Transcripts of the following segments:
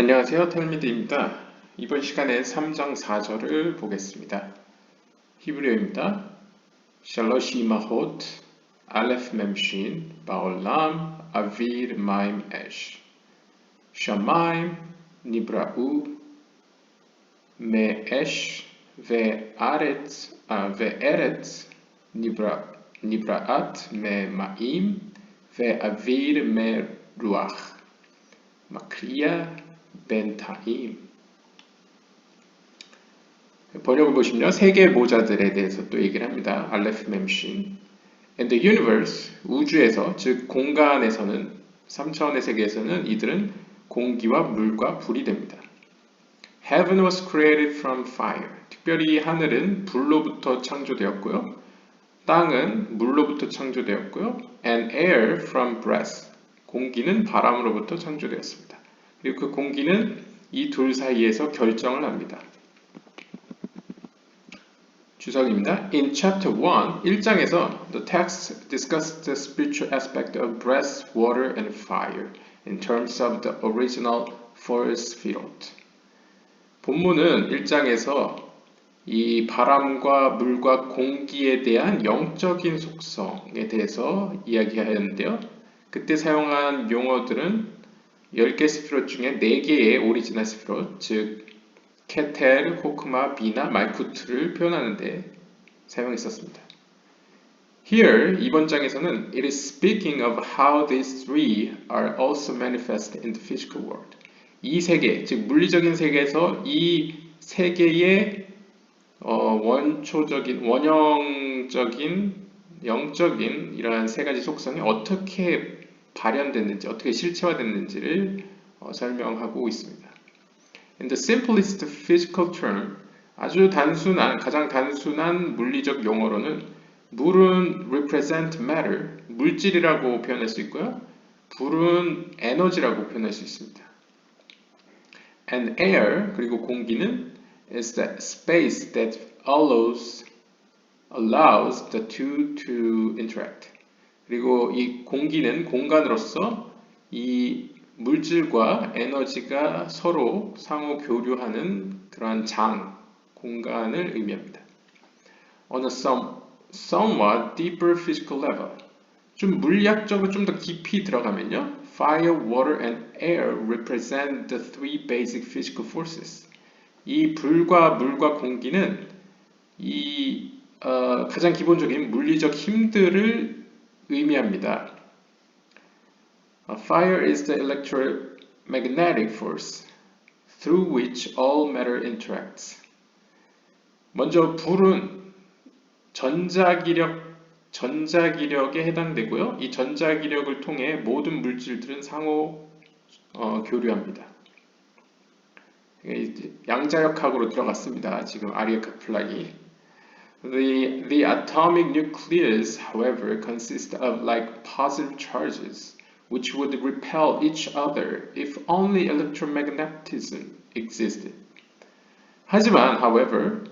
안녕하세요. 텔미드입니다. 이번 시간에 3장 4절을 보겠습니다. 히브리어입니다. 샬롯이 마호트 알레프 멤신 바올람 아빌 마임 에쉬 샤마임 니브라우 메에쉬 וארץ נבראת ממים ואוויר מרוח 마크리아 벤타임. 번역을 보시면 세계 모자들에 대해서 또 얘기를 합니다. 알레프 멤신. And the universe, 우주에서, 즉 공간에서는, 3차원의 세계에서는 이들은 공기와 물과 불이 됩니다. Heaven was created from fire. 특별히 하늘은 불로부터 창조되었고요. 땅은 물로부터 창조되었고요. And air from breath. 공기는 바람으로부터 창조되었습니다. 그리고 그 공기는 이 둘 사이에서 결정을 합니다. 주석입니다. In chapter 1, 1장에서 the text discussed the spiritual aspect of breath, water, and fire in terms of the original four sphirot. 본문은 1장에서 이 바람과 물과 공기에 대한 영적인 속성에 대해서 이야기하였는데요. 그때 사용한 용어들은 10개 스피롯 중에 4개의 오리지널 스피롯, 즉 케텔, 호크마, 비나, 말쿠트를 표현하는 데 사용했었습니다. Here, 이번 장에서는 it is speaking of how these three are also manifest in the physical world. 이 세계, 즉 물리적인 세계에서 이 세 개의 원초적인, 원형적인, 영적인 이러한 세 가지 속성이 어떻게 발현됐는지, 어떻게 실체화됐는지를 설명하고 있습니다. In the simplest physical term, 아주 단순한, 가장 단순한 물리적 용어로는 물은 represent matter, 물질이라고 표현할 수 있고요. 불은 에너지라고 표현할 수 있습니다. And air, 그리고 공기는 is the space that allows the two to interact. 그리고 이 공기는 공간으로서 이 물질과 에너지가 서로 상호 교류하는 그러한 공간을 의미합니다. On a somewhat deeper physical level, 좀 물리학적으로 좀 더 깊이 들어가면요, fire, water, and air represent the three basic physical forces. 이 불과 물과 공기는 이 가장 기본적인 물리적 힘들을 의미합니다. Fire is the electromagnetic force through which all matter interacts. 먼저 불은 전자기력에 해당되고요. 이 전자기력을 통해 모든 물질들은 상호 교류합니다. 양자역학으로 들어갔습니다. 지금 아리아카 플락이. The atomic nucleus, however, consists of like positive charges, which would repel each other if only electromagnetism existed. 하지만, however,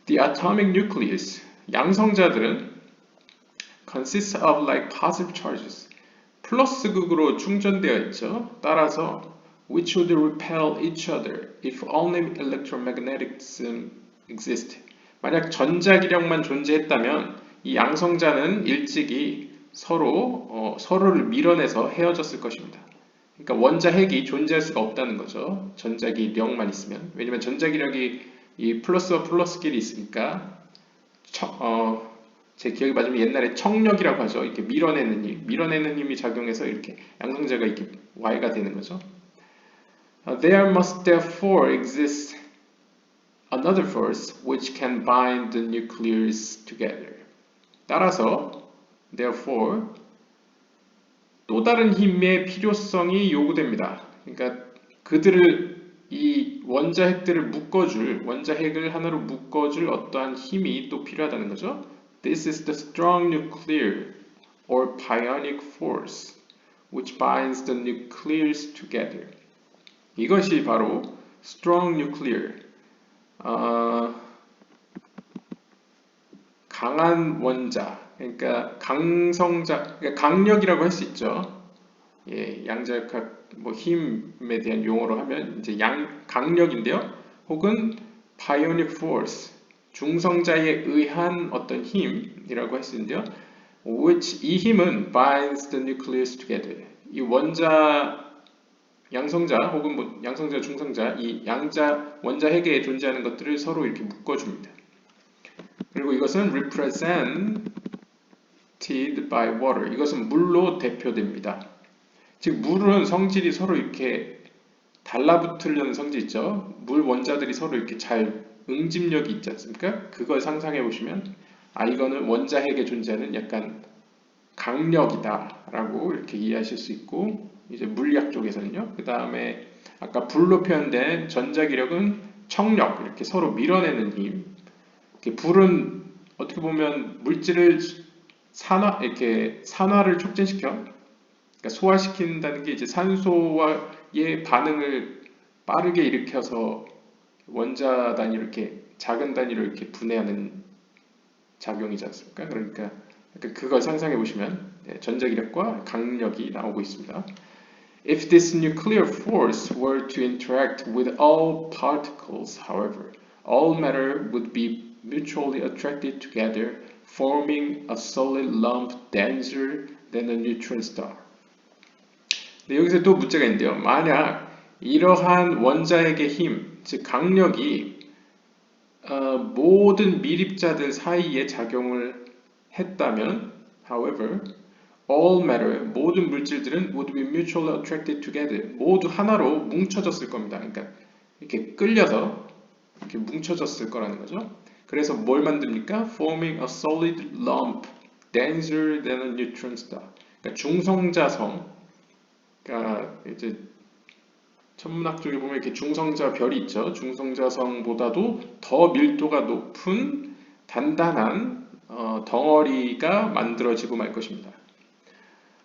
the atomic nucleus, 양성자들은 consists of like positive charges, 플러스 극으로 충전되어 있죠. 따라서 which would repel each other if only electromagnetism existed. 만약 전자기력만 존재했다면 이 양성자는 일찍이 서로를 밀어내서 헤어졌을 것입니다. 그러니까 원자핵이 존재할 수가 없다는 거죠. 전자기력만 있으면. 왜냐면 전자기력이 이 플러스와 플러스끼리 있으니까 제 기억이 맞으면 옛날에 청력이라고 하죠. 이렇게 밀어내는 힘이 작용해서 이렇게 양성자가 이렇게 Y가 되는 거죠. There must therefore exist another force which can bind the nucleus together. 따라서, therefore, 또 다른 힘의 필요성이 요구됩니다. 그러니까 이 원자핵을 하나로 묶어줄 어떠한 힘이 또 필요하다는 거죠. This is the strong nuclear or pionic force which binds the nucleus together. 이것이 바로 strong nuclear, 강한 원자, 그러니까 강력이라고 할 수 있죠. 예, 양자역학 뭐 힘에 대한 용어로 하면 이제 강력인데요. 혹은 pioneer force, 중성자에 의한 어떤 힘이라고 할 수 있는데요. which 이 힘은 binds the nucleus together. 이 양성자 혹은 뭐 양성자, 중성자 이 원자 핵에 존재하는 것들을 서로 이렇게 묶어줍니다. 그리고 이것은 represented by water. 이것은 물로 대표됩니다. 즉 물은 성질이 서로 이렇게 달라붙으려는 성질 있죠. 물 원자들이 서로 이렇게 잘 응집력이 있지 않습니까? 그걸 상상해 보시면 이거는 원자 핵에 존재하는 약간 강력이다라고 이렇게 이해하실 수 있고, 이제 물리학 쪽에서는요. 그 다음에 아까 불로 표현된 전자기력은 청력, 이렇게 서로 밀어내는 힘. 이렇게 불은 어떻게 보면 물질을 이렇게 산화를 촉진시켜, 그러니까 소화시킨다는 게 이제 산소와의 반응을 빠르게 일으켜서 원자 단위로 이렇게 작은 단위로 이렇게 분해하는 작용이지 않습니까? 그러니까 그걸 상상해 보시면 전자기력과 강력이 나오고 있습니다. If this nuclear force were to interact with all particles, however, all matter would be mutually attracted together, forming a solid lump denser than a neutron star. 네, 여기서 또 문제가 있는데요. 만약 이러한 원자핵의 힘, 즉 강력이 모든 밀입자들 사이에 작용을 했다면, however, all matter, 모든 물질들은 would be mutually attracted together, 모두 하나로 뭉쳐졌을 겁니다. 그러니까 이렇게 끌려서 이렇게 뭉쳐졌을 거라는 거죠. 그래서 뭘 만듭니까? Forming a solid lump denser than a neutron star. 그러니까 중성자성, 그러니까 이제 천문학 쪽에 보면 이렇게 중성자 별이 있죠. 중성자성보다도 더 밀도가 높은 단단한 덩어리가 만들어지고 말 것입니다.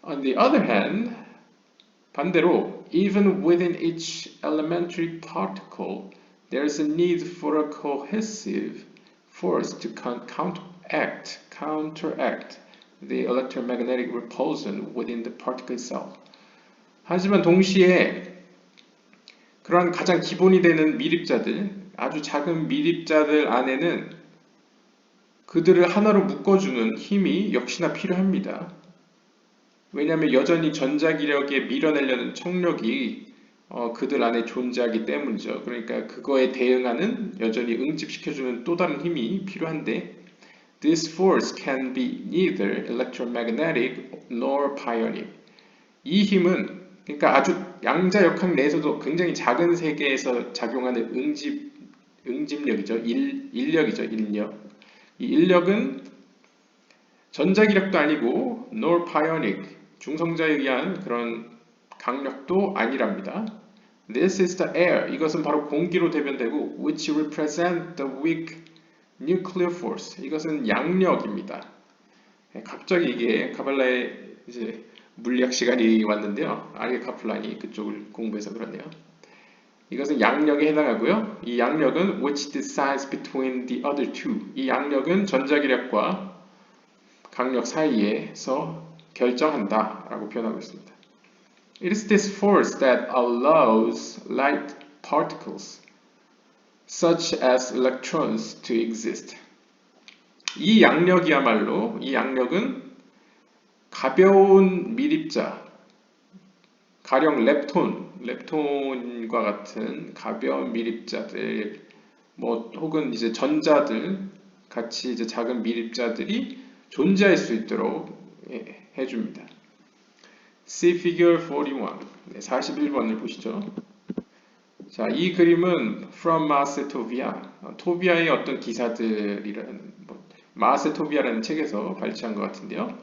On the other hand, 반대로, even within each elementary particle, there is a need for a cohesive force to counteract the electromagnetic repulsion within the particle itself. 하지만 동시에 그러한 가장 기본이 되는 밀입자들, 아주 작은 밀입자들 안에는 그들을 하나로 묶어주는 힘이 역시나 필요합니다. 왜냐하면 여전히 전자기력에 밀어내려는 청력이 그들 안에 존재하기 때문이죠. 그러니까 그거에 대응하는, 여전히 응집시켜주는 또 다른 힘이 필요한데, this force can be neither electromagnetic nor pioneer. 이 힘은, 그러니까 아주 양자역학 내에서도 굉장히 작은 세계에서 작용하는 응집력이죠. 인력이죠. 인력. 이 인력은 전자기력도 아니고 nor pioneer, 중성자에 의한 그런 강력도 아니랍니다. This is the air. 이것은 바로 공기로 대변되고 which represent the weak nuclear force. 이것은 양력입니다. 갑자기 이게 카발라의 이제 물리학 시간이 왔는데요. 아르게 카플란이 그쪽을 공부해서 그렇네요. 이것은 양력에 해당하고요. 이 양력은 which decides between the other two. 이 양력은 전자기력과 강력 사이에서 결정한다 라고 표현하고 있습니다. It is this force that allows light particles, such as electrons, to exist. 이 양력이야말로, 이 양력은 가벼운 밀입자, 가령 렙톤과 같은 가벼운 밀입자들, 뭐 혹은 이제 전자들 같이 이제 작은 밀입자들이 존재할 수 있도록 해줍니다. See figure 41. 네, 41번을 보시죠. 자, 이 그림은 From Mars to Via, 토비아의 어떤 기사들이라는, 마스 토비아라는 책에서 발췌한 것 같은데요.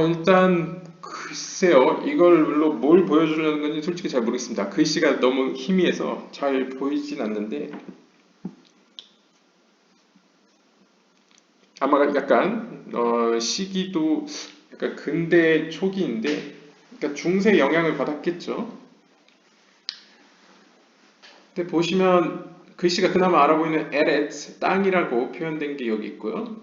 일단 글쎄요, 이걸로 뭘 보여주려는 건지 솔직히 잘 모르겠습니다. 글씨가 너무 희미해서 잘 보이진 않는데, 아마 약간 시기도 약간 근대 초기인데, 그러니까 중세 영향을 받았겠죠. 근데 보시면 글씨가 그나마 알아 보이는 에렛, 땅이라고 표현된 게 여기 있고요.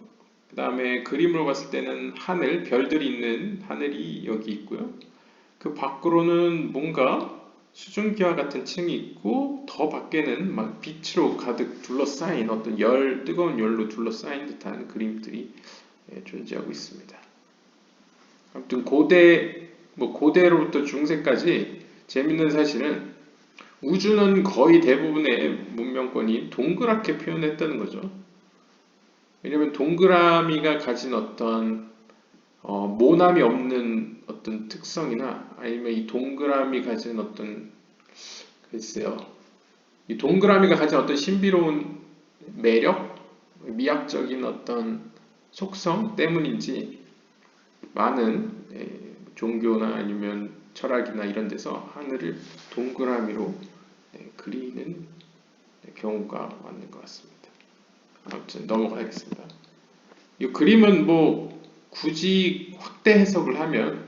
그 다음에 그림으로 봤을 때는 하늘, 별들이 있는 하늘이 여기 있고요. 그 밖으로는 뭔가 수증기와 같은 층이 있고 더 밖에는 막 빛으로 가득 둘러싸인 어떤 뜨거운 열로 둘러싸인 듯한 그림들이 존재하고 있습니다. 아무튼 고대로부터 중세까지 재밌는 사실은 우주는 거의 대부분의 문명권이 동그랗게 표현했다는 거죠. 왜냐하면 동그라미가 가진 어떤 모남이 없는 어떤 특성이나 아니면 이 동그라미 가진 어떤 글쎄요, 이 동그라미가 가진 어떤 신비로운 매력, 미학적인 어떤 속성 때문인지 많은 종교나 아니면 철학이나 이런 데서 하늘을 동그라미로 그리는 경우가 많은 것 같습니다. 아무튼 넘어가겠습니다. 이 그림은 뭐 굳이 확대 해석을 하면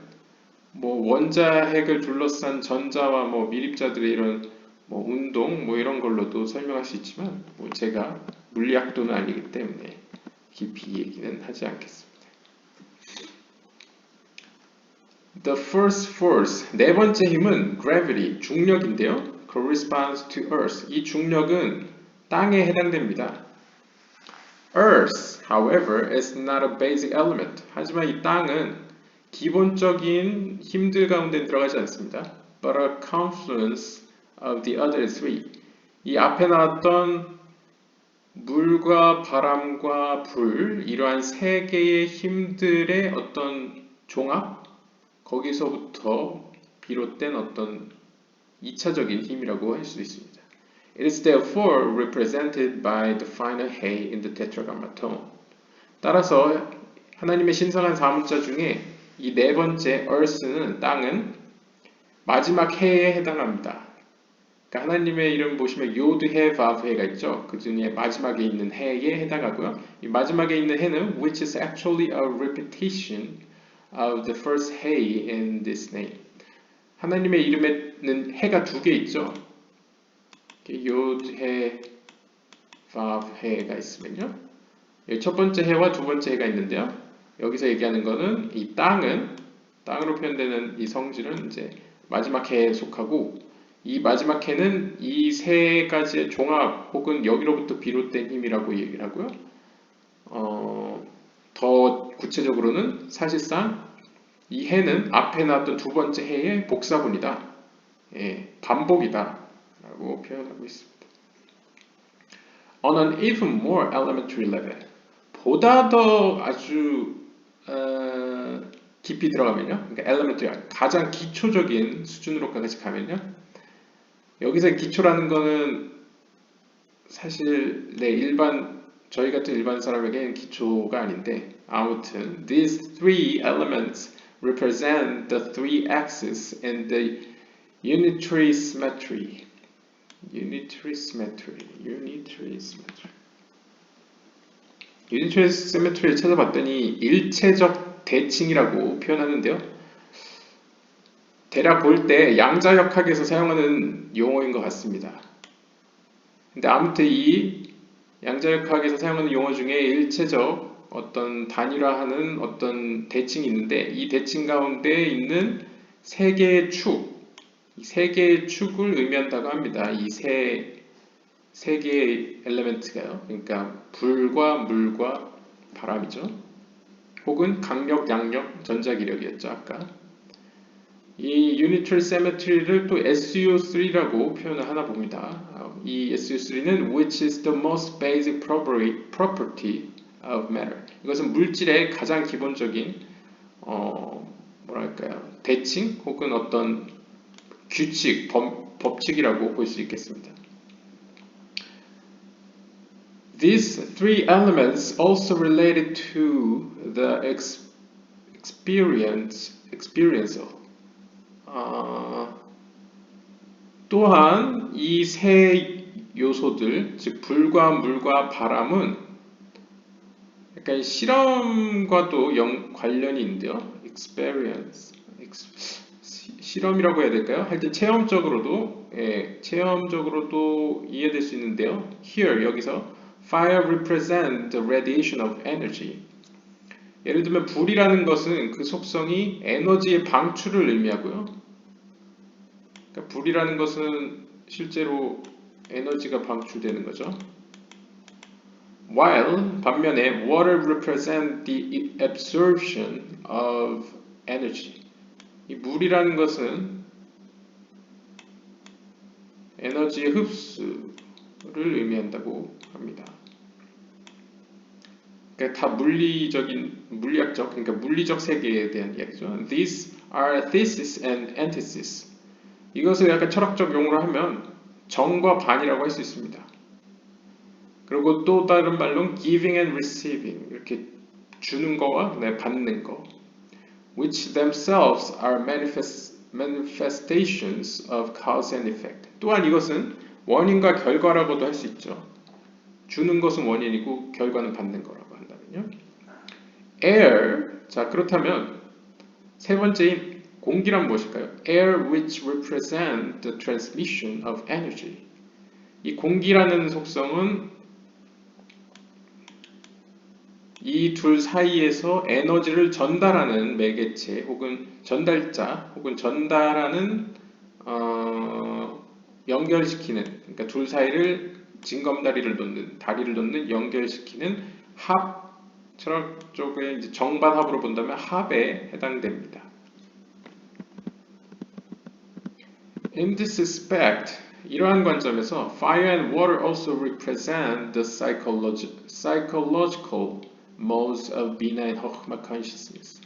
뭐 원자핵을 둘러싼 전자와 뭐 미립자들의 이런 뭐 운동 뭐 이런 걸로도 설명할 수 있지만 뭐 제가 물리학도는 아니기 때문에 깊이 얘기는 하지 않겠습니다. The first force, 네 번째 힘은 gravity, 중력인데요. corresponds to earth, 이 중력은 땅에 해당됩니다. Earth, however, is not a basic element. 하지만 이 땅은 기본적인 힘들 가운데 들어가지 않습니다. But a confluence of the other three. 이 앞에 나왔던 물과 바람과 불, 이러한 세 개의 힘들의 어떤 종합, 거기서부터 비롯된 어떤 2차적인 힘이라고 할 수 있습니다. It is therefore represented by the final he in the tetragrammaton. 따라서 하나님의 신성한 사문자 중에 이 네 번째 earth는 땅은 마지막 해에 해당합니다. 그러니까 하나님의 이름 보시면 요드 해 바브 해가 있죠. 그 중에 마지막에 있는 해에 해당하고요. 이 마지막에 있는 해는 which is actually a repetition of the first he in this name. 하나님의 이름에는 해가 두 개 있죠. 요드 해 바브 해가 있으면요. 첫 번째 해와 두 번째 해가 있는데요. 여기서 얘기하는 거는 이 땅으로 표현되는 이 성질은 이제 마지막 해에 속하고 이 마지막 해는 이 세 가지의 종합 혹은 여기로부터 비롯된 힘이라고 얘기를 하고요. 더 구체적으로는 사실상 이 해는 앞에 나왔던 두 번째 해의 복사본이다. 반복이다. 라고 표현하고 있습니다. On an even more elementary level, 보다 더 아주 깊이 들어가면요, 그러니까 elementary, 가장 기초적인 수준으로까지 가면요, 여기서 기초라는 거는 사실 저희 같은 일반 사람에게는 기초가 아닌데 아무튼 these three elements represent the three axes in the unitary symmetry. Unitary symmetry를 찾아봤더니 일체적 대칭이라고 표현하는데요. 대략 볼 때 양자역학에서 사용하는 용어인 것 같습니다. 근데 아무튼 이 양자역학에서 사용하는 용어 중에 일체적 어떤 단일화하는 어떤 대칭이 있는데 이 대칭 가운데 있는 세 개의 축, 이 세 개의 축을 의미한다고 합니다. 이 세 개의 엘리멘트가요. 그러니까 불과 물과 바람이죠. 혹은 강력, 양력, 전자기력이었죠. 아까. 이 Unitary Symmetry를 또 SU3라고 표현을 하나 봅니다. 이 SU3는 which is the most basic property of matter. 이것은 물질의 가장 기본적인 대칭 혹은 어떤 규칙, 법칙이라고 볼 수 있겠습니다. These three elements also related to the experiential. 또한 이 세 요소들, 즉 불과 물과 바람은 약간 실험과도 관련이 있는데요. 실험이라고 해야 될까요? 하여튼 체험적으로도 이해될 수 있는데요. Here 여기서 fire represent the radiation of energy. 예를 들면 불이라는 것은 그 속성이 에너지의 방출을 의미하고요. 그러니까 불이라는 것은 실제로 에너지가 방출되는 거죠. While 반면에 water represent the absorption of energy. 이 물이라는 것은 에너지의 흡수를 의미한다고 합니다. 그러니까 다 물리학적, 그러니까 물리적 세계에 대한 이야기죠. These are thesis and antithesis. 이것을 약간 철학적 용어로 하면 정과 반이라고 할 수 있습니다. 그리고 또 다른 말로는 giving and receiving, 이렇게 주는 거와 받는 거, which themselves are manifestations of cause and effect. 또한 이것은 원인과 결과라고도 할 수 있죠. 주는 것은 원인이고 결과는 받는 거라고 한다면요. Air, 자 그렇다면 세 번째인 공기란 무엇일까요? Air which represent the transmission of energy. 이 공기라는 속성은 이 둘 사이에서 에너지를 전달하는 매개체 혹은 전달자 혹은 전달하는 연결시키는, 그러니까 둘 사이를 징검다리를 놓는, 다리를 놓는 연결시키는 합, 철학 쪽에 이제 정반합으로 본다면 합에 해당됩니다. In this aspect, 이러한 관점에서 fire and water also represent the psychological modes of Bina and Chokhmah consciousness.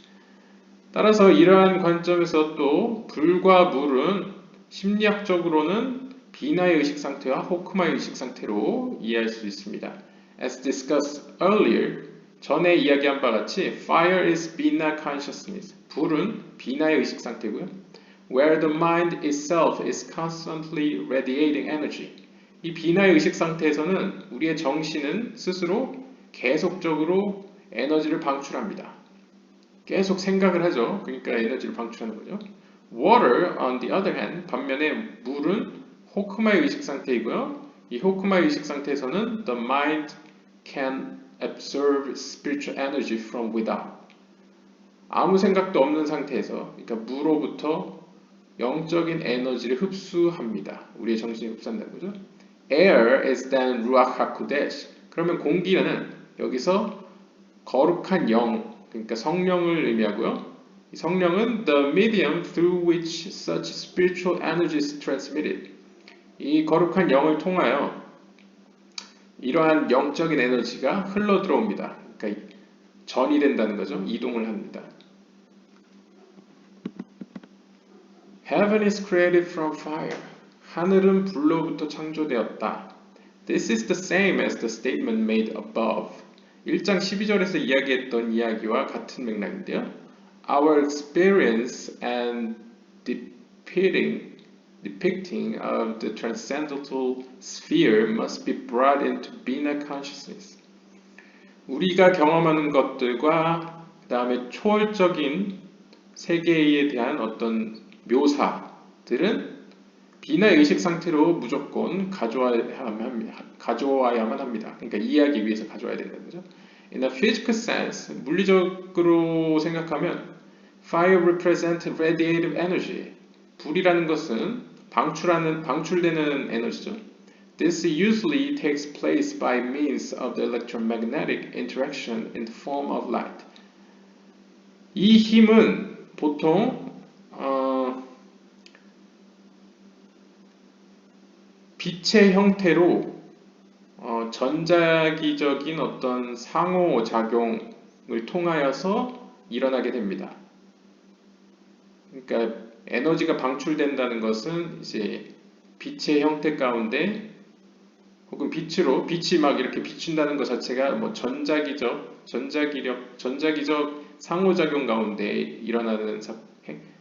따라서 이러한 관점에서 또 불과 물은 심리학적으로는 비나의 의식 상태와 호크마의 의식 상태로 이해할 수 있습니다. As discussed earlier, 전에 이야기한 바 같이 fire is Bina consciousness. 불은 비나의 의식 상태고요. Where the mind itself is constantly radiating energy. 이 비나의 의식 상태에서는 우리의 정신은 스스로 계속적으로 에너지를 방출합니다. 계속 생각을 하죠. 그러니까 에너지를 방출하는 거죠. Water, on the other hand, 반면에 물은 호크마의 의식 상태이고요. 이 호크마의 의식 상태에서는 the mind can absorb spiritual energy from without. 아무 생각도 없는 상태에서, 그러니까 무로부터 영적인 에너지를 흡수합니다. 우리의 정신이 흡수한다는 거죠. Air is then ruach hakodesh. 그러면 공기는 여기서 거룩한 영, 그러니까 성령을 의미하고요. 이 성령은 the medium through which such spiritual energy is transmitted. 이 거룩한 영을 통하여 이러한 영적인 에너지가 흘러 들어옵니다. 그러니까 전이 된다는 거죠. 이동을 합니다. Heaven is created from fire. 하늘은 불로부터 창조되었다. This is the same as the statement made above. 1장 12절에서 이야기했던 이야기와 같은 맥락인데요. Our experience and depicting of the transcendental sphere must be brought into Bina consciousness. 우리가 경험하는 것들과 그 다음에 초월적인 세계에 대한 어떤 묘사들은 비나 의식 상태로 무조건 가져와야만 합니다. 그러니까 이해하기 위해서 가져와야 된다는 거죠. In a physical sense, 물리적으로 생각하면 fire represents radiative energy. 불이라는 것은 방출되는 에너지죠. This usually takes place by means of the electromagnetic interaction in the form of light. 이 힘은 보통 빛의 형태로 전자기적인 어떤 상호작용을 통하여서 일어나게 됩니다. 그러니까 에너지가 방출된다는 것은 이제 빛의 형태 가운데 혹은 빛이 막 이렇게 비춘다는 것 자체가 뭐 전자기적 상호작용 가운데 일어나는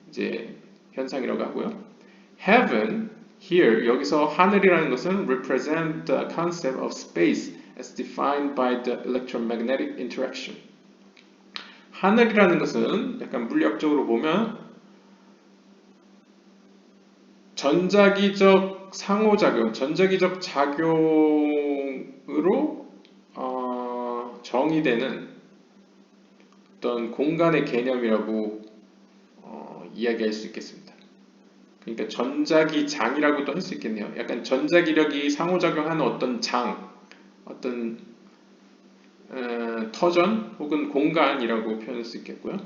이제 현상이라고 하고요. Heaven, here, 여기서 하늘이라는 것은 represent the concept of space as defined by the electromagnetic interaction. 하늘이라는 것은 약간 물리학적으로 보면 전자기적 상호작용, 전자기적 작용으로 정의되는 어떤 공간의 개념이라고 이야기할 수 있겠습니다. 그러니까 전자기장이라고도 할 수 있겠네요. 약간 전자기력이 상호작용하는 어떤 장, 어떤 터전 혹은 공간이라고 표현할 수 있겠고요.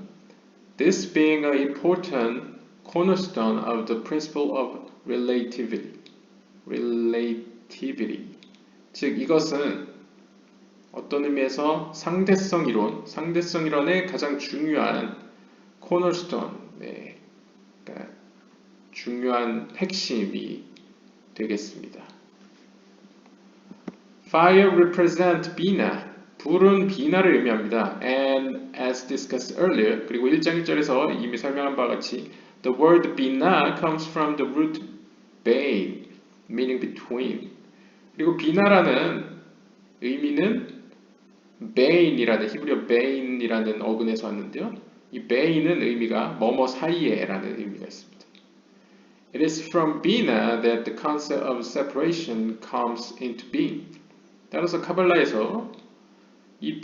This being an important cornerstone of the principle of relativity. 즉 이것은 어떤 의미에서 상대성 이론의 가장 중요한 cornerstone, 그러니까 중요한 핵심이 되겠습니다. Fire represent 비나, 불은 비나를 의미합니다. And as discussed earlier, 그리고 1장 1절에서 이미 설명한 바와 같이 the word 비나 comes from the root bein, meaning between. 그리고 비나라는 의미는 bein이라는 히브리어 bein이라는 어근에서 왔는데요. 이 bein은 의미가 뭐뭐 사이에라는 의미가 있습니다. It is from Bina that the concept of separation comes into being. 따라서 카발라에서 이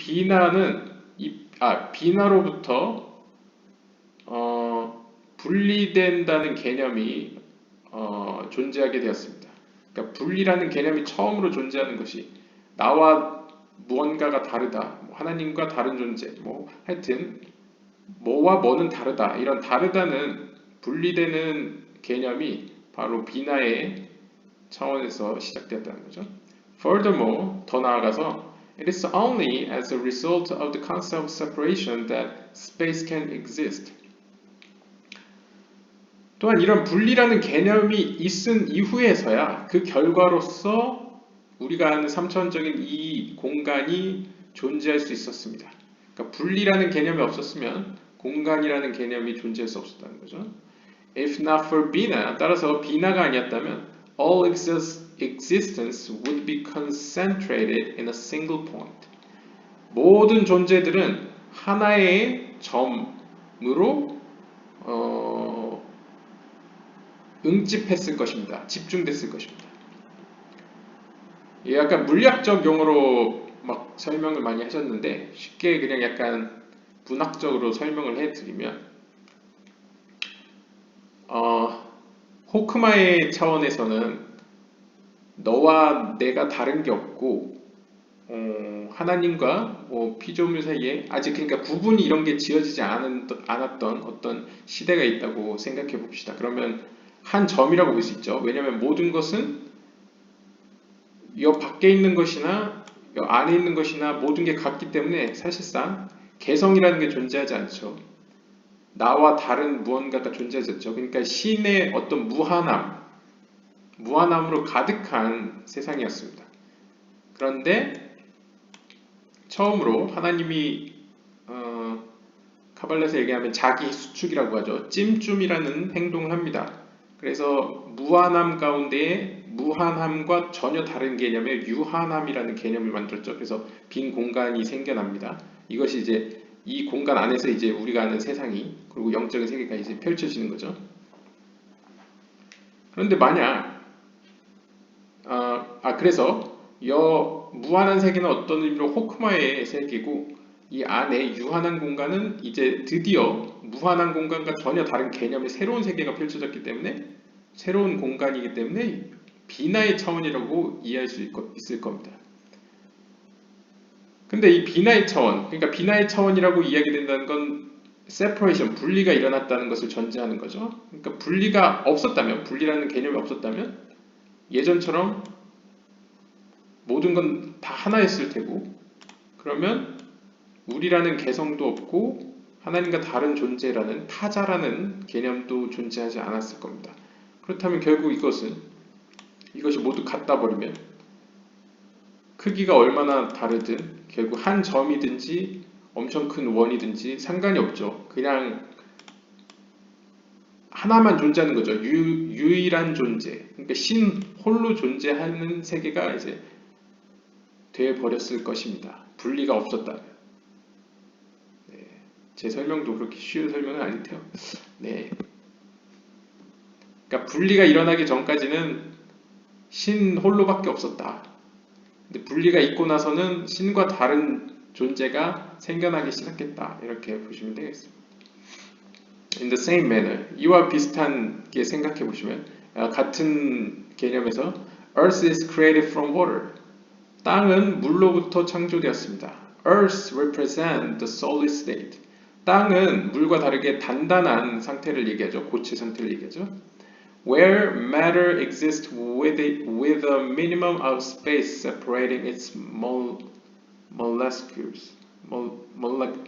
비나로부터 분리된다는 개념이 존재하게 되었습니다. 그러니까 분리라는 개념이 처음으로 존재하는 것이 나와 무언가가 다르다, 하나님과 다른 존재, 하여튼 뭐와 뭐는 다르다, 이런 다르다는 분리되는 개념이 바로 비나의 차원에서 시작되었다는 거죠. Furthermore, 더 나아가서 it is only as a result of the concept of separation that space can exist. 또한 이런 분리라는 개념이 있은 이후에서야 그 결과로서 우리가 아는 3차원적인 이 공간이 존재할 수 있었습니다. 그러니까 분리라는 개념이 없었으면 공간이라는 개념이 존재할 수 없었다는 거죠. If not for Bina, 따라서 비나가 아니었다면 all existence would be concentrated in a single point. 모든 존재들은 하나의 점으로 응집했을 것입니다. 집중됐을 것입니다. 약간 물리학적 용어로 막 설명을 많이 하셨는데 쉽게 그냥 약간 문학적으로 설명을 해드리면 호크마의 차원에서는 너와 내가 다른 게 없고 하나님과 피조물 사이에 아직 그러니까 구분이 이런 게 지어지지 않았던 어떤 시대가 있다고 생각해 봅시다. 그러면 한 점이라고 볼 수 있죠. 왜냐하면 모든 것은 이 밖에 있는 것이나 이 안에 있는 것이나 모든 게 같기 때문에 사실상 개성이라는 게 존재하지 않죠. 나와 다른 무언가가 존재하지 않죠. 그러니까 신의 어떤 무한함으로 가득한 세상이었습니다. 그런데 처음으로 하나님이 카발라에서 얘기하면 자기 수축이라고 하죠. 찜찜이라는 행동을 합니다. 그래서 무한함 가운데에 무한함과 전혀 다른 개념의 유한함이라는 개념을 만들었죠. 그래서 빈 공간이 생겨납니다. 이것이 이제 이 공간 안에서 이제 우리가 아는 세상이 그리고 영적인 세계가 이제 펼쳐지는 거죠. 그런데 만약 그래서 무한한 세계는 어떤 의미로 호크마의 세계고 이 안에 유한한 공간은 이제 드디어 무한한 공간과 전혀 다른 개념의 새로운 세계가 펼쳐졌기 때문에 새로운 공간이기 때문에 비나의 차원이라고 이해할 수 있을 겁니다. 근데 이 비나의 차원, 그러니까 비나의 차원이라고 이야기된다는 건 separation, 분리가 일어났다는 것을 전제하는 거죠. 그러니까 분리가 없었다면, 분리라는 개념이 없었다면 예전처럼 모든 건 다 하나였을 테고 그러면 우리라는 개성도 없고 하나님과 다른 존재라는 타자라는 개념도 존재하지 않았을 겁니다. 그렇다면 결국 이것이 모두 같다 버리면 크기가 얼마나 다르든 결국 한 점이든지 엄청 큰 원이든지 상관이 없죠. 그냥 하나만 존재하는 거죠. 유일한 존재. 그러니까 신 홀로 존재하는 세계가 이제 되어 버렸을 것입니다. 분리가 없었다면. 네, 제 설명도 그렇게 쉬운 설명은 아닌데요. 네. 그러니까 분리가 일어나기 전까지는 신 홀로밖에 없었다. 근데 분리가 있고 나서는 신과 다른 존재가 생겨나기 시작했다. 이렇게 보시면 되겠습니다. In the same manner, 이와 비슷하게 생각해 보시면 같은 개념에서 Earth is created from water. 땅은 물로부터 창조되었습니다. Earth represents the solid state. 땅은 물과 다르게 단단한 상태를 얘기하죠. 고체 상태를 얘기하죠. Where matter exists with a minimum of space separating its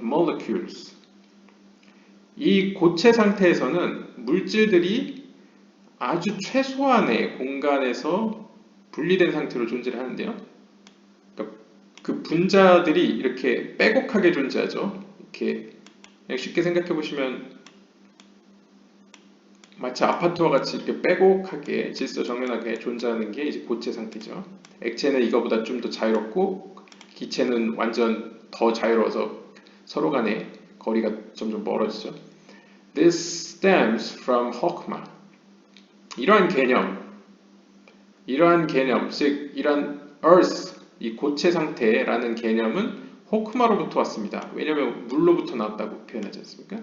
molecules. 이 고체 상태에서는 물질들이 아주 최소한의 공간에서 분리된 상태로 존재를 하는데요. 그러니까 그 분자들이 이렇게 빼곡하게 존재하죠. 이렇게 그냥 쉽게 생각해 보시면 마치 아파트와 같이 이렇게 빼곡하게 질서정연하게 존재하는 게 이제 고체 상태죠. 액체는 이거보다 좀 더 자유롭고 기체는 완전 더 자유로워서 서로 간의 거리가 점점 멀어지죠. This stems from Hokhma. 이러한 개념, 즉 이러한 Earth, 이 고체 상태라는 개념은 호크마로부터 왔습니다. 왜냐하면 물로부터 나왔다고 표현하지 않습니까?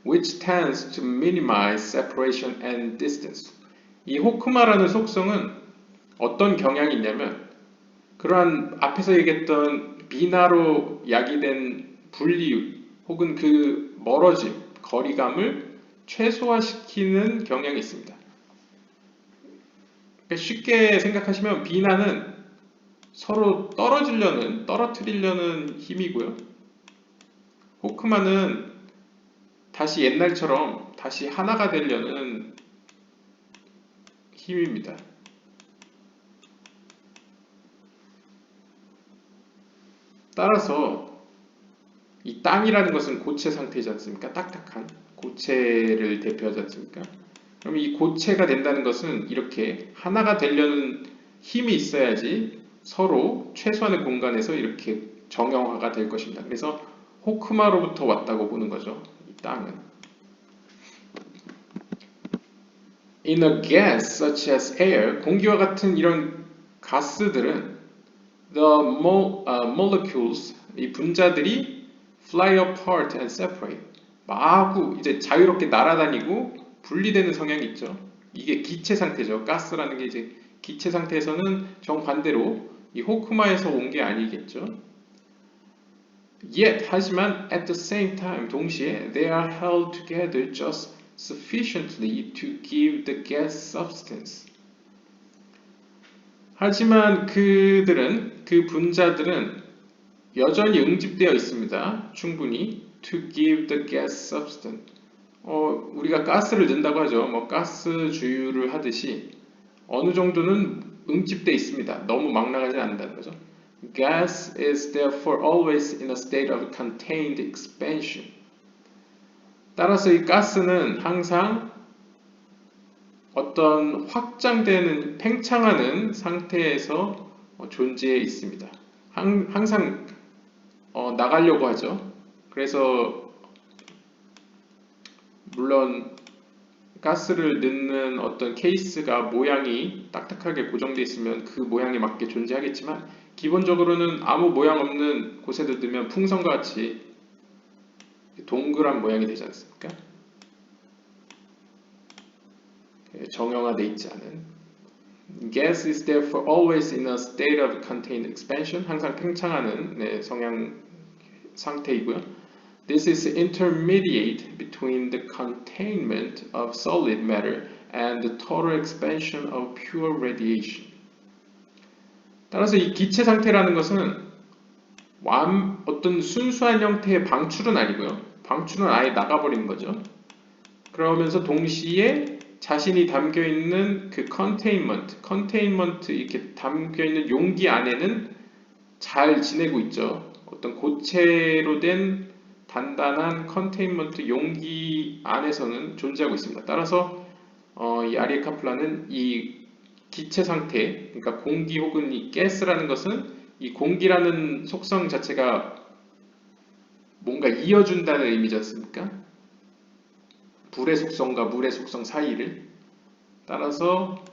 Which tends to minimize separation and distance. 이 호크마라는 속성은 어떤 경향이 있냐면 그러한 앞에서 얘기했던 비나로 야기된 분리 혹은 그 멀어짐, 거리감을 최소화시키는 경향이 있습니다. 그러니까 쉽게 생각하시면 비나는 서로 떨어뜨리려는 힘이고요. 호크마는 다시 옛날처럼 다시 하나가 되려는 힘입니다. 따라서 이 땅이라는 것은 고체 상태이지 않습니까? 딱딱한 고체를 대표하지 않습니까? 그럼 이 고체가 된다는 것은 이렇게 하나가 되려는 힘이 있어야지 서로 최소한의 공간에서 이렇게 정형화가 될 것입니다. 그래서 호크마로부터 왔다고 보는 거죠. 이 땅은. In a gas such as air, 공기와 같은 이런 가스들은 the molecules, 이 분자들이 fly apart and separate. 마구 이제 자유롭게 날아다니고 분리되는 성향이 있죠. 이게 기체 상태죠. 가스라는 게 이제 기체 상태에서는 정반대로 이 호크마에서 온 게 아니겠죠. Yet, 하지만 at the same time, 동시에 they are held together just sufficiently to give the gas substance. 하지만 그 분자들은 여전히 응집되어 있습니다. 충분히 to give the gas substance. 우리가 가스를 넣는다고 하죠. 뭐 가스 주유를 하듯이 어느 정도는 응집되어 있습니다. 너무 막 나가지 않는다는 거죠. Gas is therefore always in a state of contained expansion. 따라서 이 가스는 항상 어떤 확장되는, 팽창하는 상태에서 존재해 있습니다. 항상 나가려고 하죠. 그래서 물론 가스를 넣는 어떤 케이스가 모양이 딱딱하게 고정되어 있으면 그 모양에 맞게 존재하겠지만 기본적으로는 아무 모양 없는 곳에도 넣으면 풍선과 같이 동그란 모양이 되지 않습니까? 정형화되어 있지 않은. Gas is therefore always in a state of contained expansion. 항상 팽창하는 성향 상태이고요. This is intermediate between the containment of solid matter and the total expansion of pure radiation. 따라서 이 기체 상태라는 것은 어떤 순수한 형태의 방출은 아니고요. 방출은 아예 나가버리는 거죠. 그러면서 동시에 자신이 담겨있는 그 컨테인먼트 이렇게 담겨있는 용기 안에는 잘 지내고 있죠. 어떤 고체로 된 단단한 컨테인먼트 용기 안에서는 존재하고 있습니다. 따라서 이 아리에 카플라는 이 기체 상태, 그러니까 공기 혹은 이 가스라는 것은 이 공기라는 속성 자체가 뭔가 이어준다는 의미지 않습니까? 불의 속성과 물의 속성 사이를. 따라서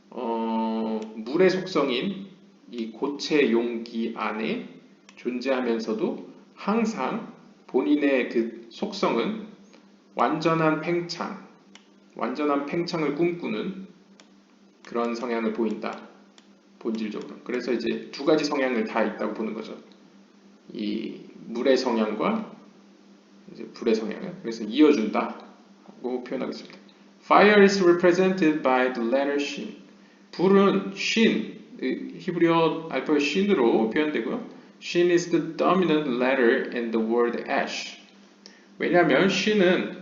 물의 속성인 이 고체 용기 안에 존재하면서도 항상 본인의 그 속성은 완전한 팽창을 꿈꾸는 그런 성향을 보인다. 본질적으로. 그래서 이제 두 가지 성향을 다 있다고 보는 거죠. 이 물의 성향과 이제 불의 성향을. 그래서 이어준다고 표현하겠습니다. Fire is represented by the letter shin. 불은 shin, 히브리어 알파벳 shin으로 표현되고요. Shin is the dominant letter in the word ash. 왜냐하면 shin은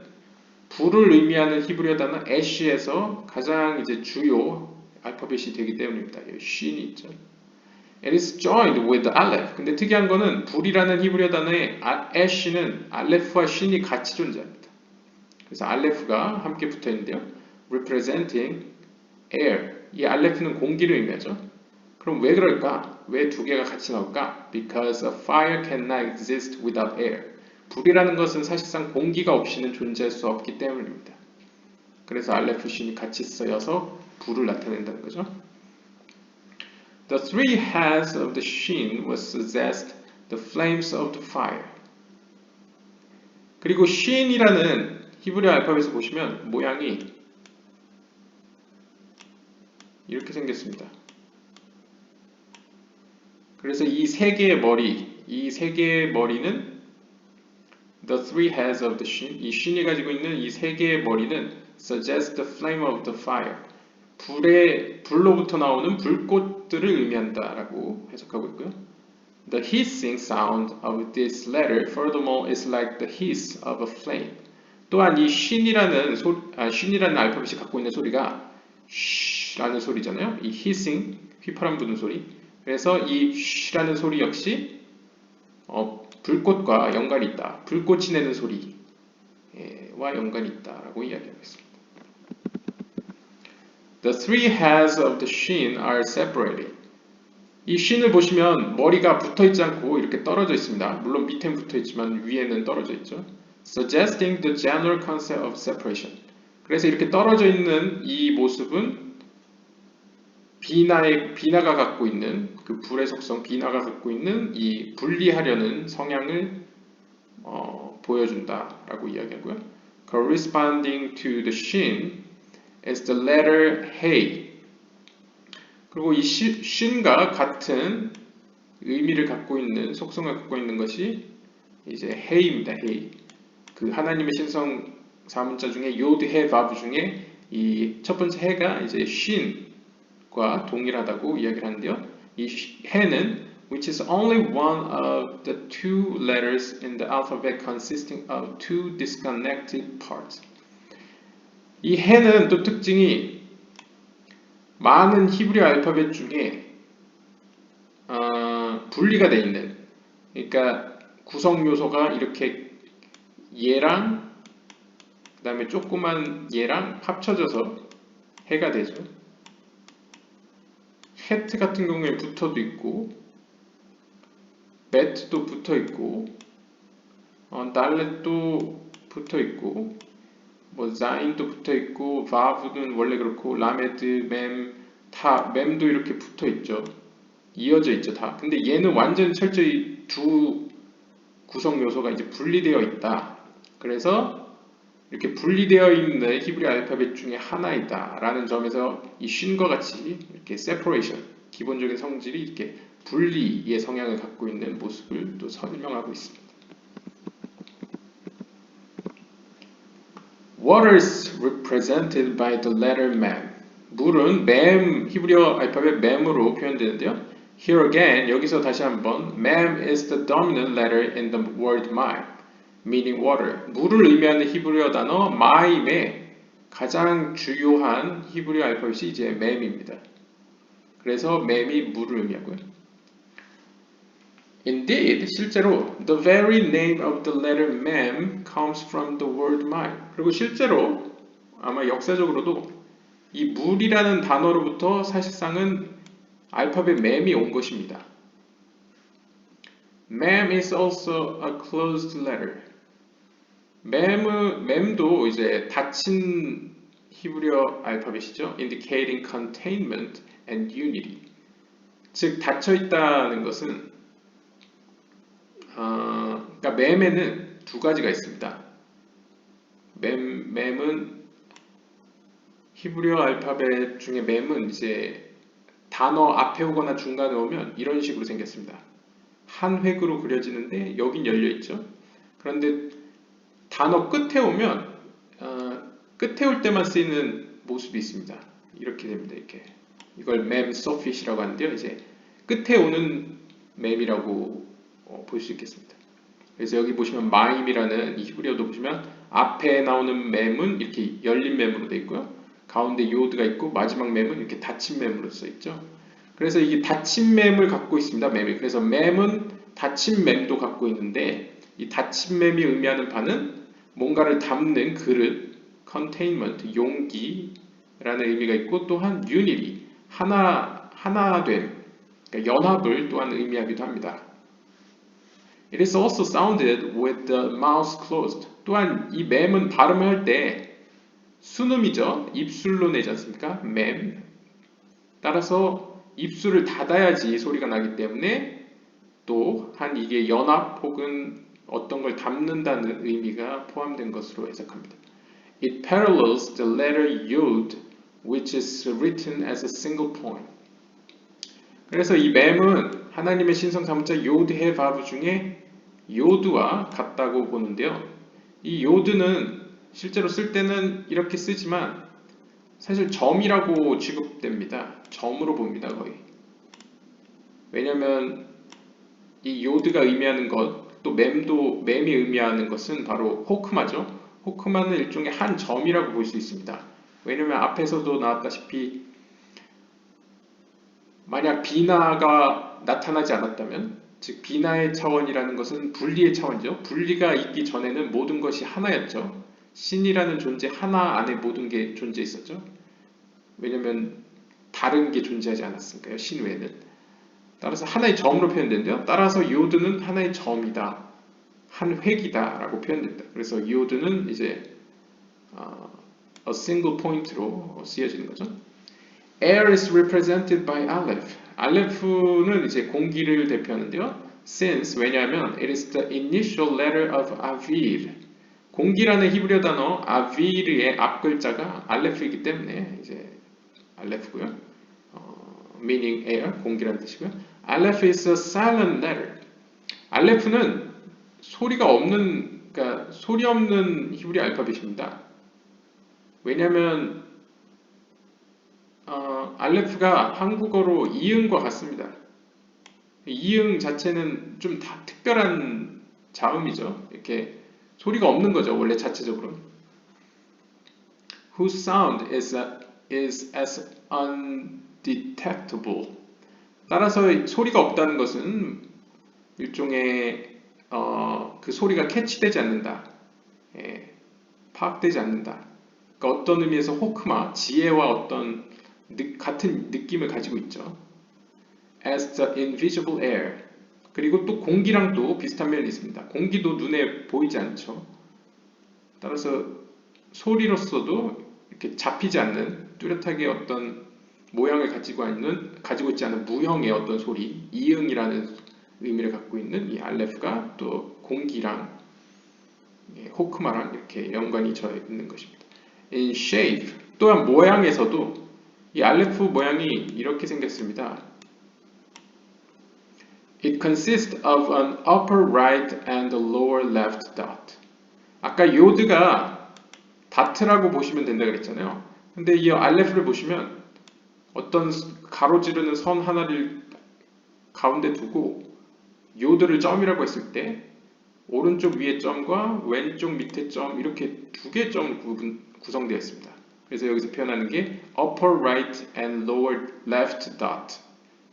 불을 의미하는 히브리어 단어 ash에서 가장 이제 주요 알파벳이 되기 때문입니다. 여기 shin이 있죠. It is joined with aleph. 근데 특이한 거는 불이라는 히브리어 단어의 ash는 알레프와 shin이 같이 존재합니다. 그래서 알레프가 함께 붙어 있는데요. representing air. 이 알레프는 공기를 의미하죠. 그럼 왜 그럴까? 왜 두 개가 같이 나올까? Because a fire cannot exist without air. 불이라는 것은 사실상 공기가 없이는 존재할 수 없기 때문입니다. 그래서 알레프 신이 같이 쓰여서 불을 나타낸다는 거죠. The three heads of the shin was possessed the flames of the fire. 그리고 shin이라는 히브리 알파벳을 보시면 모양이 이렇게 생겼습니다. 그래서 이 세 개의 머리는 the three heads of the shin, 이 shin이 가지고 있는 이 세 개의 머리는 suggest the flame of the fire. 불로부터 나오는 불꽃들을 의미한다라고 해석하고 있고요. The hissing sound of this letter, furthermore, is like the hiss of a flame. 또한 이 shin이라는 알파벳이 갖고 있는 소리가 sh라는 소리잖아요. 이 hissing, 휘파람 부는 소리. 그래서 이 sh라는 소리 역시 불꽃과 연관이 있다. 불꽃이 내는 소리와 연관이 있다라고 이야기하고 있습니다. The three heads of the shin are separated. 이 shin을 보시면 머리가 붙어 있지 않고 이렇게 떨어져 있습니다. 물론 밑에는 붙어 있지만 위에는 떨어져 있죠. Suggesting the general concept of separation. 그래서 이렇게 떨어져 있는 이 모습은 비나가 갖고 있는 그 불의 속성, 비나가 갖고 있는 이 분리하려는 성향을 보여준다라고 이야기하고요. Corresponding to the shin is the letter hey. 그리고 이 shin과 같은 의미를 갖고 있는 속성을 갖고 있는 것이 이제 hey입니다. hey. 그 하나님의 신성 사문자 중에 요드 해 바브 중에 이 첫 번째 해가 이제 shin과 동일하다고 이야기를 하는데요. 이 해는 which is only one of the two letters in the alphabet consisting of two disconnected parts. 이 해는 또 특징이 많은 히브리 알파벳 중에 분리가 되어 있는, 그러니까 구성 요소가 이렇게 얘랑 그 다음에 조그만 얘랑 합쳐져서 해가 되죠. 헤트 같은 경우에 붙어도 있고 매트도 붙어 있고 달렛도 붙어 있고 뭐 자인도 붙어 있고 바브는 원래 그렇고 라메드, mem도 이렇게 붙어 있죠. 이어져 있죠 다. 근데 얘는 완전 철저히 두 구성 요소가 이제 분리되어 있다. 그래서 이렇게 분리되어 있는 히브리 알파벳 중에 하나이다 라는 점에서 이 shin과 같이 이렇게 separation, 기본적인 성질이 이렇게 분리의 성향을 갖고 있는 모습을 또 설명하고 있습니다. Water is represented by the letter mem. 물은 히브리어 알파벳 mem으로 표현되는데요. Here again, 여기서 다시 한번 mem is the dominant letter in the word מים, meaning water. 물을 의미하는 히브리어 단어 마임의 가장 주요한 히브리어 알파벳이 이제 mem입니다. 그래서 mem이 물을 의미하고요. Indeed, 실제로 the very name of the letter mem comes from the word mime. 그리고 실제로 아마 역사적으로도 이 물이라는 단어로부터 사실상은 알파벳 mem이 온 것입니다. mem is also a closed letter. mem도 이제 닫힌 히브리어 알파벳이죠. indicating containment and unity. 즉 닫혀 있다는 것은 그러니까 맴에는 두 가지가 있습니다. 맴은 히브리어 알파벳 중에 맴은 이제 단어 앞에 오거나 중간에 오면 이런 식으로 생겼습니다. 한 획으로 그려지는데 여긴 열려 있죠. 그런데 단어 끝에 오면 끝에 올 때만 쓰이는 모습이 있습니다. 이렇게 됩니다. 이렇게 이걸 맴 서핏이라고 하는데요. 이제 끝에 오는 맴이라고 볼 수 있겠습니다. 그래서 여기 보시면 마임이라는 이 히브리어도 보시면 앞에 나오는 맴은 이렇게 열린 맴으로 되어 있고요. 가운데 요드가 있고 마지막 맴은 이렇게 닫힌 맴으로 써 있죠. 그래서 이게 닫힌 맴을 갖고 있습니다. 맴이. 그래서 맴은 닫힌 맴도 갖고 있는데 이 닫힌 맴이 의미하는 바는 뭔가를 담는 그릇, containment, 용기라는 의미가 있고 또한 unity, 하나됨, 그러니까 연합을 또한 의미하기도 합니다. It is also sounded with the mouth closed. 또한 이 맴은 발음을 할 때 순음이죠. 입술로 내지 않습니까? 맴. 따라서 입술을 닫아야지 소리가 나기 때문에 또한 이게 연합 혹은 어떤 걸 담는다는 의미가 포함된 것으로 해석합니다. It parallels the letter Yod, which is written as a single point. 그래서 이 맴은 하나님의 신성 사무자 요드해 바브 중에 요드와 같다고 보는데요. 이 요드는 실제로 쓸 때는 이렇게 쓰지만 사실 점이라고 취급됩니다. 점으로 봅니다, 거의. 왜냐하면 이 요드가 의미하는 것, 또 맴이 의미하는 것은 바로 호크마죠. 호크마는 일종의 한 점이라고 볼 수 있습니다. 왜냐하면 앞에서도 나왔다시피 만약 비나가 나타나지 않았다면, 즉 비나의 차원이라는 것은 분리의 차원이죠. 분리가 있기 전에는 모든 것이 하나였죠. 신이라는 존재 하나 안에 모든 게 존재했었죠. 왜냐하면 다른 게 존재하지 않았으니까요. 신 외에는. 따라서 하나의 점으로 표현되는데요. 따라서 요드는 하나의 점이다. 한 획이다 라고 표현됩니다. 그래서 요드는 이제 a single point로 쓰여지는 거죠. Air is represented by Aleph. Aleph는 이제 공기를 대표하는데요. Since 왜냐하면 it is the initial letter of Avir. 공기라는 히브리어 단어 아비르의 앞 글자가 알레프이기 때문에 이제 알레프고요. meaning air 공기라는 뜻이고요. Aleph is a silent letter. 알레프는 소리가 없는 그러니까 소리 없는 히브리 알파벳입니다. 왜냐하면 알레프가 한국어로 이응과 같습니다. 이응 자체는 좀 다 특별한 자음이죠. 이렇게 소리가 없는 거죠. 원래 자체적으로. Whose sound is as undetectable. 따라서 소리가 없다는 것은 일종의 그 소리가 캐치되지 않는다. 파악되지 않는다. 그러니까 어떤 의미에서 호크마, 지혜와 어떤 같은 느낌을 가지고 있죠. As the invisible air. 그리고 또 공기랑 또 비슷한 면이 있습니다. 공기도 눈에 보이지 않죠. 따라서 소리로서도 이렇게 잡히지 않는 뚜렷하게 어떤 모양을 가지고 있지 않은 무형의 어떤 소리, 이응이라는 의미를 갖고 있는 이 알레프가 또 공기랑 호크마랑 이렇게 연관이 져 있는 것입니다. In shape, 또한 모양에서도 이 알레프 모양이 이렇게 생겼습니다. It consists of an upper right and a lower left dot. 아까 요드가 다트라고 보시면 된다 그랬잖아요. 근데 이 알레프를 보시면 어떤 가로지르는 선 하나를 가운데 두고 요드를 점이라고 했을 때 오른쪽 위에 점과 왼쪽 밑에 점 이렇게 두 개의 점 구성되어 있습니다. 그래서 여기서 표현하는 게 upper right and lower left dot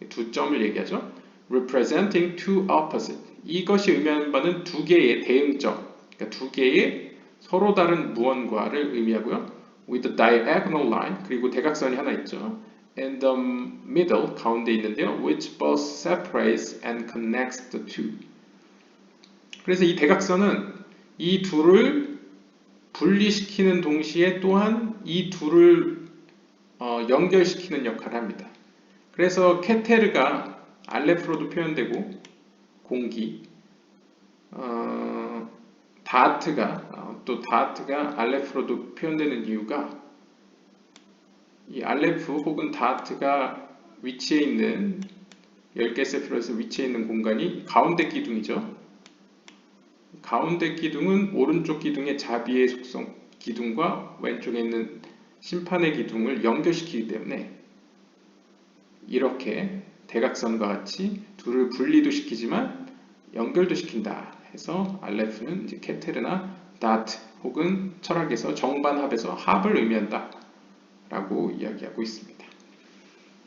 두 점을 얘기하죠. representing two opposite. 이것이 의미하는 바는 두 개의 대응점, 그러니까 두 개의 서로 다른 무언가를 의미하고요. with a diagonal line, 그리고 대각선이 하나 있죠. in the middle, 가운데 있는데요. which both separates and connects the two. 그래서 이 대각선은 이 둘을 분리시키는 동시에 또한 이 둘을 연결시키는 역할을 합니다. 그래서 케테르가 알레프로도 표현되고 공기, 다트가 알레프로도 표현되는 이유가 이 알레프 혹은 다트가 위치해 있는 10개 세피롯에서 위치해 있는 공간이 가운데 기둥이죠. 가운데 기둥은 오른쪽 기둥의 자비의 속성 기둥과 왼쪽에 있는 심판의 기둥을 연결시키기 때문에 이렇게 대각선과 같이 둘을 분리도 시키지만 연결도 시킨다 해서 알레프는 이제 케테르나 다트 혹은 철학에서 정반합에서 합을 의미한다 라고 이야기하고 있습니다.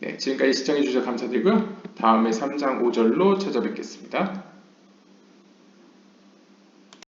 네, 지금까지 시청해 주셔서 감사드리고요. 다음에 3장 5절로 찾아뵙겠습니다.